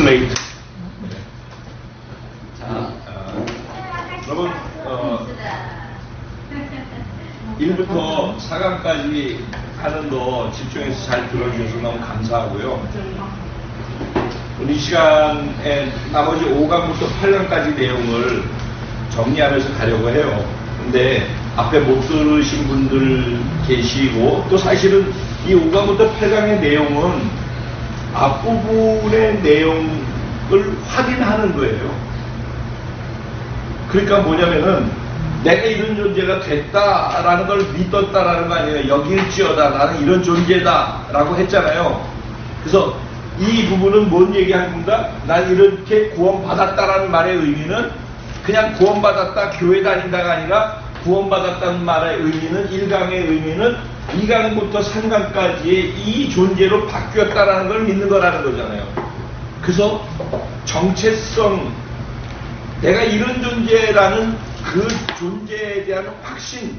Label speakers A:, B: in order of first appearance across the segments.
A: translate. 자, 여러분 1부터 4강까지 하는 거 집중해서 잘 들어주셔서 너무 감사하고요. 오늘 이 시간에 나머지 5강부터 8강까지 내용을 정리하면서 가려고 해요. 근데 앞에 못 들으신 분들 계시고, 또 사실은 이 5강부터 8강의 내용은 앞부분의 내용을 확인하는 거예요. 그러니까 뭐냐면은 내가 이런 존재가 됐다라는 걸 믿었다라는 거 아니에요. 여길지어다 나는 이런 존재다라고 했잖아요. 그래서 이 부분은 뭔 얘기하는 건가? 난 이렇게 구원받았다라는 말의 의미는 그냥 구원받았다 교회 다닌다가 아니라 구원받았다는 말의 의미는 1강의 의미는 2강부터 3강까지의 이 존재로 바뀌었다라는 걸 믿는 거라는 거잖아요. 그래서 정체성, 내가 이런 존재라는 그 존재에 대한 확신,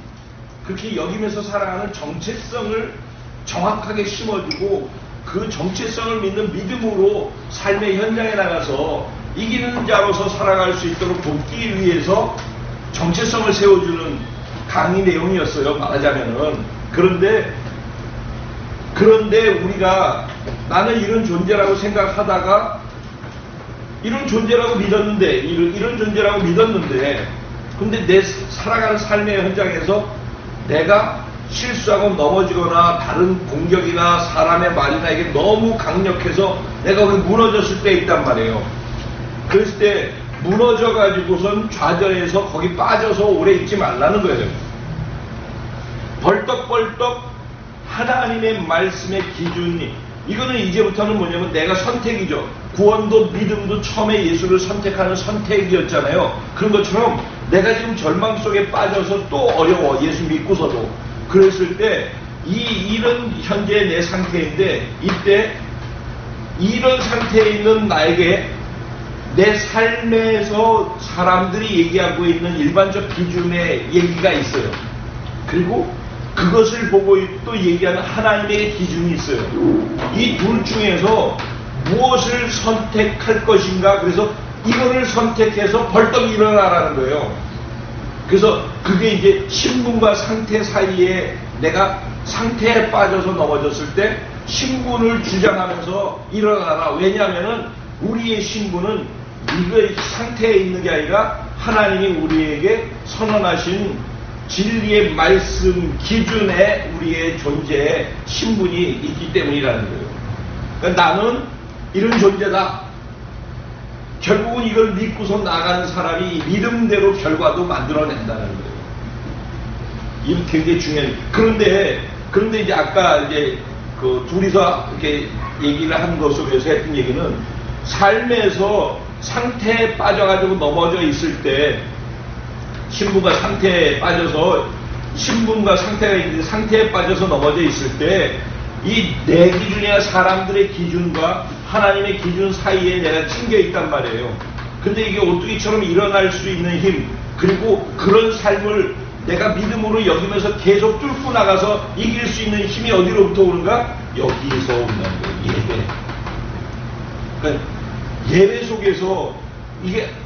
A: 그렇게 여기면서 살아가는 정체성을 정확하게 심어주고 그 정체성을 믿는 믿음으로 삶의 현장에 나가서 이기는 자로서 살아갈 수 있도록 돕기 위해서 정체성을 세워주는 강의 내용이었어요, 말하자면은. 그런데 우리가 나는 이런 존재라고 생각하다가 이런 존재라고 믿었는데 이런 존재라고 믿었는데 근데 내 살아가는 삶의 현장에서 내가 실수하고 넘어지거나 다른 공격이나 사람의 말이나 이게 너무 강력해서 내가 거기 무너졌을 때 있단 말이에요. 그랬을 때 무너져 가지고선 좌절해서 거기 빠져서 오래 있지 말라는 거예요. 벌떡벌떡 하나님의 말씀의 기준이, 이거는 이제부터는 뭐냐면 내가 선택이죠. 구원도 믿음도 처음에 예수를 선택하는 선택이었잖아요. 그런 것처럼 내가 지금 절망 속에 빠져서 또 어려워, 예수 믿고서도. 그랬을 때 이런 현재 내 상태인데, 이때 이런 상태에 있는 나에게 내 삶에서 사람들이 얘기하고 있는 일반적 기준의 얘기가 있어요. 그리고 그것을 보고 또 얘기하는 하나님의 기준이 있어요. 이 둘 중에서 무엇을 선택할 것인가, 그래서 이거를 선택해서 벌떡 일어나라는 거예요. 그래서 그게 이제 신분과 상태 사이에 내가 상태에 빠져서 넘어졌을 때 신분을 주장하면서 일어나라. 왜냐하면은 우리의 신분은 이거 상태에 있는 게 아니라 하나님이 우리에게 선언하신 진리의 말씀 기준에 우리의 존재의 신분이 있기 때문이라는 거예요. 그러니까 나는 이런 존재다. 결국은 이걸 믿고서 나가는 사람이 믿음대로 결과도 만들어낸다는 거예요. 이게 굉장히 중요해요. 그런데 이제 아까 이제 그 둘이서 이렇게 얘기를 한 것 속에서 했던 얘기는 삶에서 상태에 빠져가지고 넘어져 있을 때 신분과 상태에 빠져서 신분과 상태가 있는데 상태에 빠져서 넘어져 있을 때 이 내 기준이나 사람들의 기준과 하나님의 기준 사이에 내가 튕겨 있단 말이에요. 근데 이게 오뚜기처럼 일어날 수 있는 힘, 그리고 그런 삶을 내가 믿음으로 여기면서 계속 뚫고 나가서 이길 수 있는 힘이 어디로부터 오는가? 여기에서 온다는 거예요. 예배. 그러니까 예배 속에서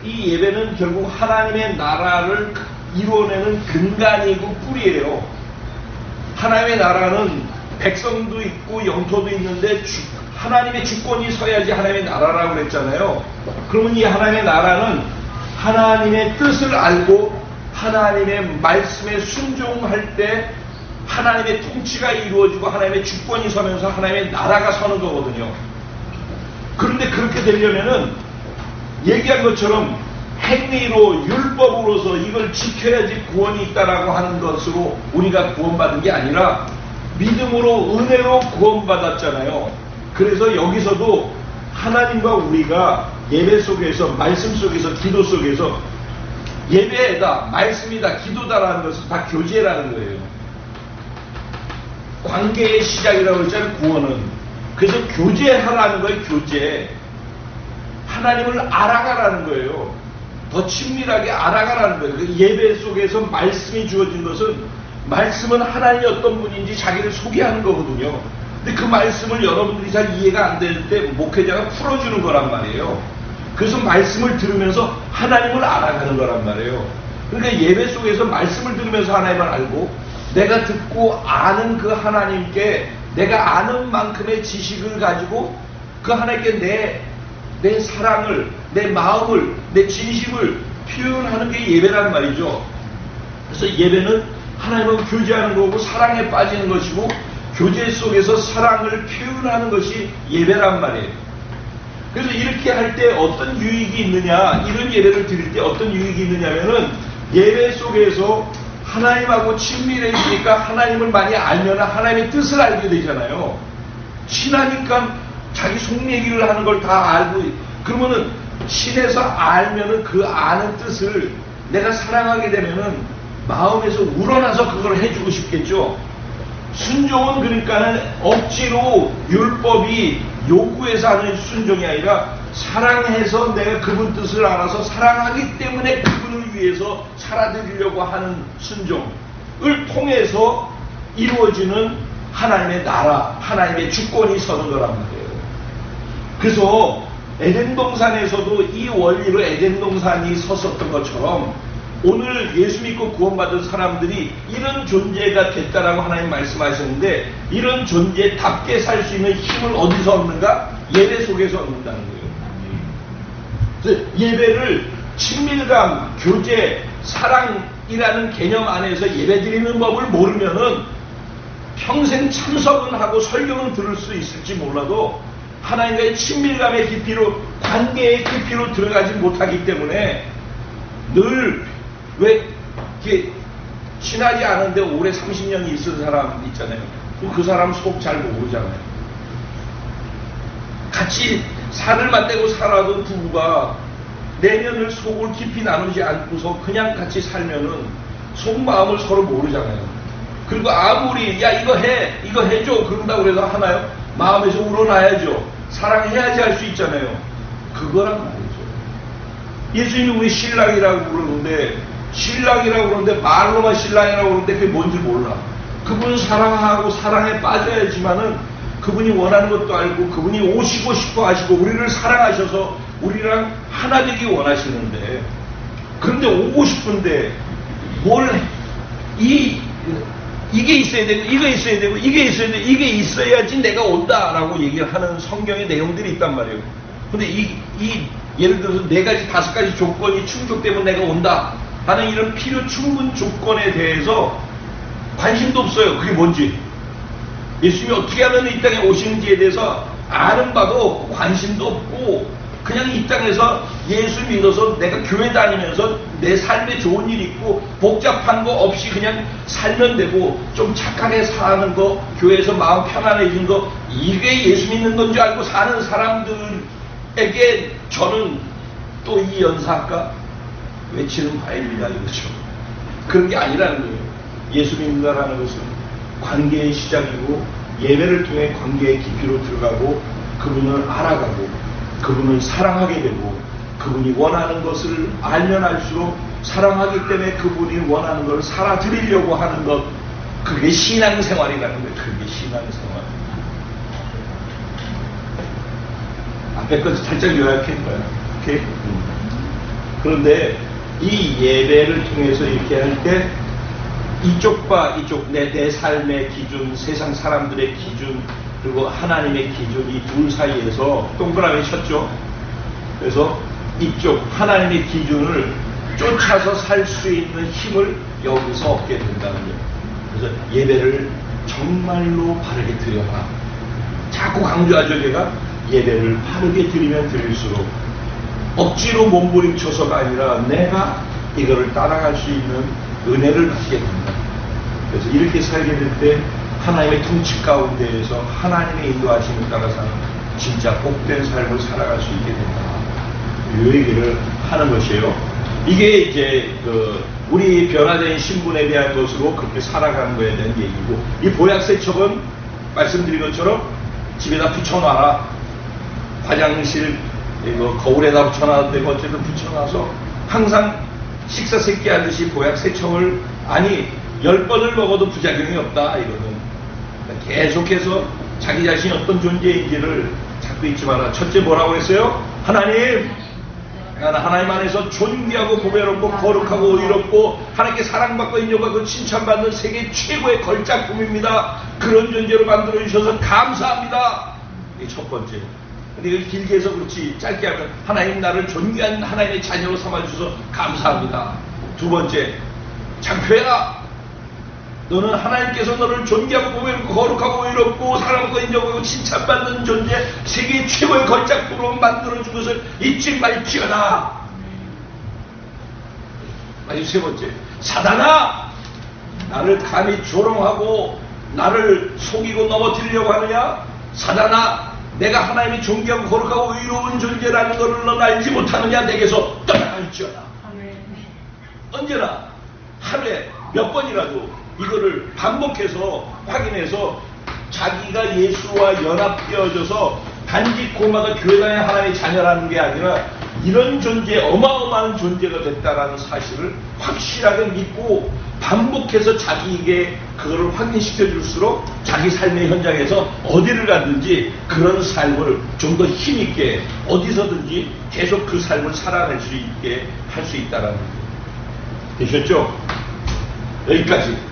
A: 이 예배는 결국 하나님의 나라를 이루어내는 근간이고 뿌리예요. 하나님의 나라는 백성도 있고 영토도 있는데 하나님의 주권이 서야지 하나님의 나라라고 그랬잖아요. 그러면 이 하나님의 나라는 하나님의 뜻을 알고 하나님의 말씀에 순종할 때 하나님의 통치가 이루어지고 하나님의 주권이 서면서 하나님의 나라가 서는 거거든요. 그런데 그렇게 되려면은 얘기한 것처럼 행위로 율법으로서 이걸 지켜야지 구원이 있다라고 하는 것으로 우리가 구원받은 게 아니라 믿음으로 은혜로 구원받았잖아요. 그래서 여기서도 하나님과 우리가 예배 속에서 말씀 속에서 기도 속에서 예배다, 말씀이다, 기도다라는 것은 다 교제라는 거예요. 관계의 시작이라고 했잖아요, 구원은. 그래서 교제하라는 거예요, 교제. 하나님을 알아가라는 거예요. 더 친밀하게 알아가라는 거예요. 그 예배 속에서 말씀이 주어진 것은 말씀은 하나님이 어떤 분인지 자기를 소개하는 거거든요. 근데 그 말씀을 여러분들이 잘 이해가 안 될 때 목회자가 풀어주는 거란 말이에요. 그래서 말씀을 들으면서 하나님을 알아가는 거란 말이에요. 그러니까 예배 속에서 말씀을 들으면서 하나님을 알고 내가 듣고 아는 그 하나님께 내가 아는 만큼의 지식을 가지고 그 하나님께 내 사랑을, 내 마음을, 내 진심을 표현하는 게 예배란 말이죠. 그래서 예배는 하나님과 교제하는 거고 사랑에 빠지는 것이고 교제 속에서 사랑을 표현하는 것이 예배란 말이에요. 그래서 이렇게 할 때 어떤 유익이 있느냐, 이런 예배를 드릴 때 어떤 유익이 있느냐면은 예배 속에서 하나님하고 친밀해지니까 하나님을 많이 알면 하나님의 뜻을 알게 되잖아요. 친하니까 자기 속 얘기를 하는 걸 다 알고, 그러면은 친해서 알면은 그 아는 뜻을 내가 사랑하게 되면은 마음에서 우러나서 그걸 해주고 싶겠죠. 순종은 그러니까는 억지로 율법이 요구해서 하는 순종이 아니라 사랑해서 내가 그분 뜻을 알아서 사랑하기 때문에 그분을 위해서 살아드리려고 하는 순종을 통해서 이루어지는 하나님의 나라, 하나님의 주권이 서는 거란 말이에요. 그래서 에덴 동산에서도 이 원리로 에덴 동산이 섰었던 것처럼 오늘 예수 믿고 구원받은 사람들이 이런 존재가 됐다라고 하나님 말씀하셨는데 이런 존재답게 살 수 있는 힘을 어디서 얻는가? 예배 속에서 얻는다는 거예요. 그래서 예배를 친밀감, 교제, 사랑이라는 개념 안에서 예배 드리는 법을 모르면은 평생 참석은 하고 설교는 들을 수 있을지 몰라도 하나님과의 친밀감의 깊이로, 관계의 깊이로 들어가지 못하기 때문에 늘 왜 이렇게 친하지 않은데 오래 30년이 있은 사람 있잖아요. 그 사람 속 잘 모르잖아요. 같이 살을 맞대고 살아도 부부가 내면을 속을 깊이 나누지 않고서 그냥 같이 살면은 속마음을 서로 모르잖아요. 그리고 아무리 야 이거 해줘 그런다고 해서 하나요? 마음에서 우러나야죠. 사랑해야지 할 수 있잖아요. 그거란 말이죠. 예수님이 왜 신랑이라고 그러는데 말로만 신랑이라고 그러는데 그게 뭔지 몰라. 그분은 사랑하고 사랑에 빠져야지만은 그분이 원하는 것도 알고 그분이 오시고 싶어 하시고 우리를 사랑하셔서 우리랑 하나 되기 원하시는데, 그런데 오고 싶은데 이게 있어야 되고 이거 있어야 되고 이게 있어야 되고 이게 있어야지 내가 온다라고 얘기를 하는 성경의 내용들이 있단 말이에요. 근데 예를 들어서 4가지 5가지 조건이 충족되면 내가 온다 하는 이런 필요 충분 조건에 대해서 관심도 없어요. 그게 뭔지, 예수님이 어떻게 하면 이 땅에 오시는지에 대해서 아는 바도 없고 관심도 없고 그냥 이 땅에서 예수 믿어서 내가 교회 다니면서 내 삶에 좋은 일 있고 복잡한 거 없이 그냥 살면 되고 좀 착하게 사는 거, 교회에서 마음 편안해진 거, 이게 예수 믿는 건 줄 알고 사는 사람들에게 저는 또 이 연사할까 외치는 바입니다. 이거죠. 그런 게 아니라는 거예요. 예수 믿는다라는 것은 관계의 시작이고 예배를 통해 관계의 깊이로 들어가고 그분을 알아가고 그분을 사랑하게 되고 그분이 원하는 것을 알면 알수록 사랑하기 때문에 그분이 원하는 것을 살아드리려고 하는 것, 그게 신앙생활이라는 거예요. 그게 신앙생활. 앞에 것을 살짝 요약한 거야. 오케이? 그런데 이 예배를 통해서 이렇게 할 때 이쪽과 이쪽, 내 삶의 기준, 세상 사람들의 기준, 그리고 하나님의 기준, 이 둘 사이에서 동그라미 쳤죠. 그래서 이쪽 하나님의 기준을 쫓아서 살 수 있는 힘을 여기서 얻게 된다는 거예요. 그래서 예배를 정말로 바르게 드려라. 자꾸 강조하죠. 제가 예배를 바르게 드리면 드릴수록 억지로 몸부림쳐서가 아니라 내가 이거를 따라갈 수 있는 은혜를 받게 된다. 그래서 이렇게 살게 될 때 하나님의 통치 가운데에서 하나님의 인도하심을 따라 사는 진짜 복된 삶을 살아갈 수 있게 된다. 이 얘기를 하는 것이에요. 이게 이제 우리 변화된 신분에 대한 것으로 그렇게 살아가는 거에 대한 얘기고, 이 보약세척은 말씀드린 것처럼 집에다 붙여놔라. 화장실 거울에다 붙여놔도 되고 어쨌든 붙여놔서 항상 식사 새끼 하듯이 보약세척을, 아니 10번을 먹어도 부작용이 없다. 이거는 계속해서 자기 자신이 어떤 존재인지를 잡고 있지 마라. 첫째 뭐라고 했어요? 하나님, 나는 하나님 안에서 존귀하고 보배롭고 거룩하고 의롭고 하나님께 사랑받고 인정받고 칭찬받는 세계 최고의 걸작품입니다. 그런 존재로 만들어주셔서 감사합니다. 이게 첫 번째. 근데 이걸 길게 해서 그렇지 짧게 하면 하나님 나를 존귀한 하나님의 자녀로 삼아주셔서 감사합니다. 두 번째, 장표야, 너는 하나님께서 너를 존귀하고 보배롭고 거룩하고 의롭고 사랑받고 인정하고 칭찬받는 존재 세계 최고의 걸작품으로 만들어준 것을 잊지 말지어다. 아니 세 번째, 사단아, 나를 감히 조롱하고 나를 속이고 넘어뜨리려고 하느냐? 사단아, 내가 하나님의 존귀하고 거룩하고 의로운 존재라는 것을 넌 알지 못하느냐? 내게서 떠나갈지어다. 언제나 하루에 몇 번이라도 이거를 반복해서 확인해서 자기가 예수와 연합되어져서 단지 고마가 교회당의 하나님의 자녀라는 게 아니라 이런 존재, 어마어마한 존재가 됐다라는 사실을 확실하게 믿고 반복해서 자기에게 그거를 확인시켜 줄수록 자기 삶의 현장에서 어디를 가든지 그런 삶을 좀 더 힘있게 어디서든지 계속 그 삶을 살아낼 수 있게 할 수 있다라는 거예요. 되셨죠? 여기까지.